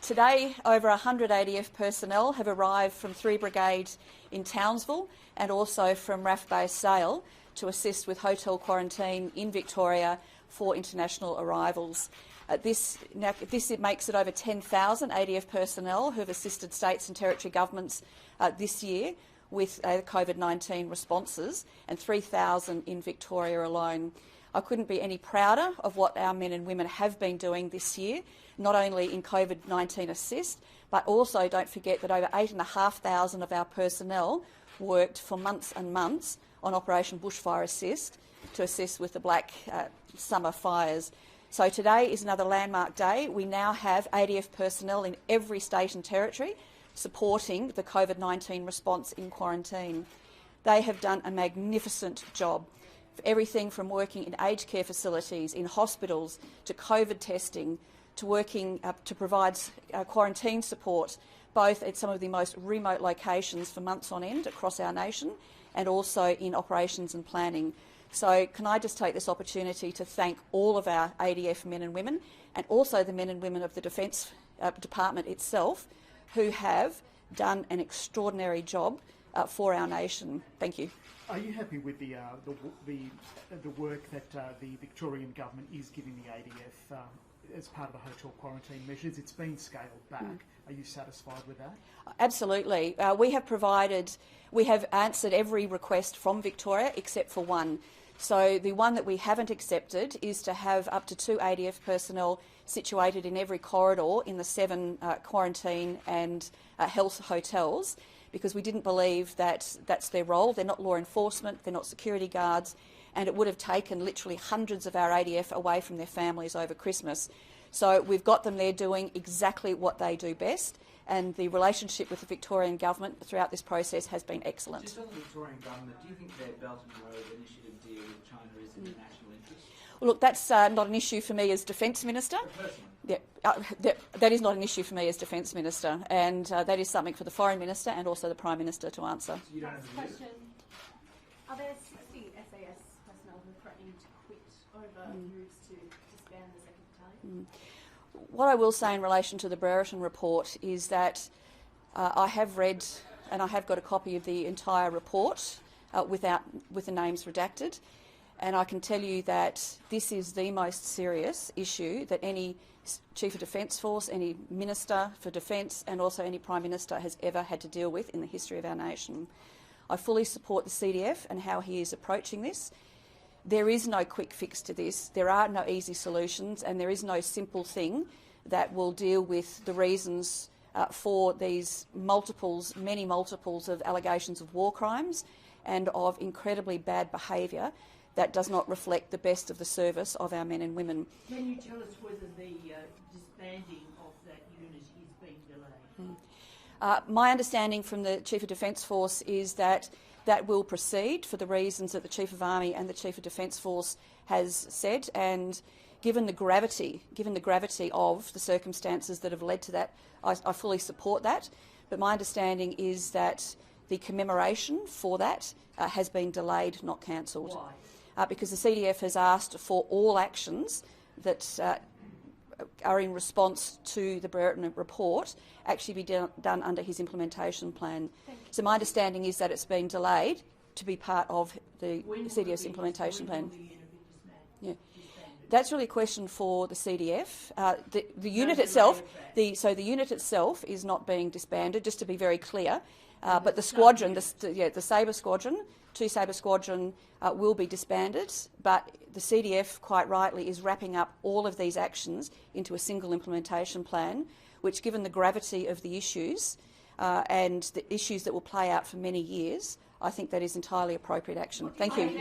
Today, over 100 ADF personnel have arrived from 3 brigades in Townsville and also from RAF Base Sale to assist with hotel quarantine in Victoria for international arrivals. This makes it over 10,000 ADF personnel who have assisted states and territory governments this year with COVID-19 responses, and 3,000 in Victoria alone. I couldn't be any prouder of what our men and women have been doing this year, not only in COVID-19 assist, but also don't forget that over 8,500 of our personnel worked for months and months on Operation Bushfire Assist to assist with the Black Summer fires. So today is another landmark day. We now have ADF personnel in every state and territory supporting the COVID-19 response in quarantine. They have done a magnificent job. Everything from working in aged care facilities, in hospitals, to COVID testing, to working to provide quarantine support, both at some of the most remote locations for months on end across our nation, and also in operations and planning. So can I just take this opportunity to thank all of our ADF men and women, and also the men and women of the Defence Department itself, who have done an extraordinary job for our nation. Thank you. Are you happy with the work that the Victorian government is giving the ADF as part of the hotel quarantine measures? It's been scaled back. Are you satisfied with that? Absolutely. We have answered every request from Victoria except for one. So the one that we haven't accepted is to have up to 2 ADF personnel situated in every corridor in the 7 quarantine and health hotels, because we didn't believe that that's their role. They're not law enforcement, they're not security guards, and it would have taken literally hundreds of our ADF away from their families over Christmas. So we've got them there doing exactly what they do best, and the relationship with the Victorian government throughout this process has been excellent. Just on the Victorian government, do you think their Belt and Road Initiative deal with China is in the national interest? Well, look, that's not an issue for me as Defence Minister. Yeah, that is not an issue for me as Defence Minister, and that is something for the Foreign Minister and also the Prime Minister to answer. So you don't have a question. Are there 60 SAS personnel who are threatening to quit over moves to disband the 2nd Battalion? What I will say in relation to the Brereton report is that I have read, and I have got a copy of the entire report with the names redacted, and I can tell you that this is the most serious issue that any Chief of Defence Force, any Minister for Defence, and also any Prime Minister has ever had to deal with in the history of our nation. I fully support the CDF and how he is approaching this. There is no quick fix to this. There are no easy solutions, and there is no simple thing that will deal with the reasons for these many multiples of allegations of war crimes and of incredibly bad behaviour that does not reflect the best of the service of our men and women. Can you tell us whether the disbanding of that unit is being delayed? My understanding from the Chief of Defence Force is that that will proceed for the reasons that the Chief of Army and the Chief of Defence Force has said, and given the gravity of the circumstances that have led to that, I fully support that. But my understanding is that the commemoration for that has been delayed, not cancelled. Why? Because the CDF has asked for all actions that are in response to the Brereton report actually be done under his implementation plan. So my understanding is that it's been delayed to be part of the CDF's implementation plan. Yeah. That's really a question for the CDF. The unit itself, the unit itself is not being disbanded, just to be very clear. But the squadron, the Sabre Squadron, 2 Sabre Squadron will be disbanded, but the CDF, quite rightly, is wrapping up all of these actions into a single implementation plan, which, given the gravity of the issues and the issues that will play out for many years, I think that is entirely appropriate action. Thank you.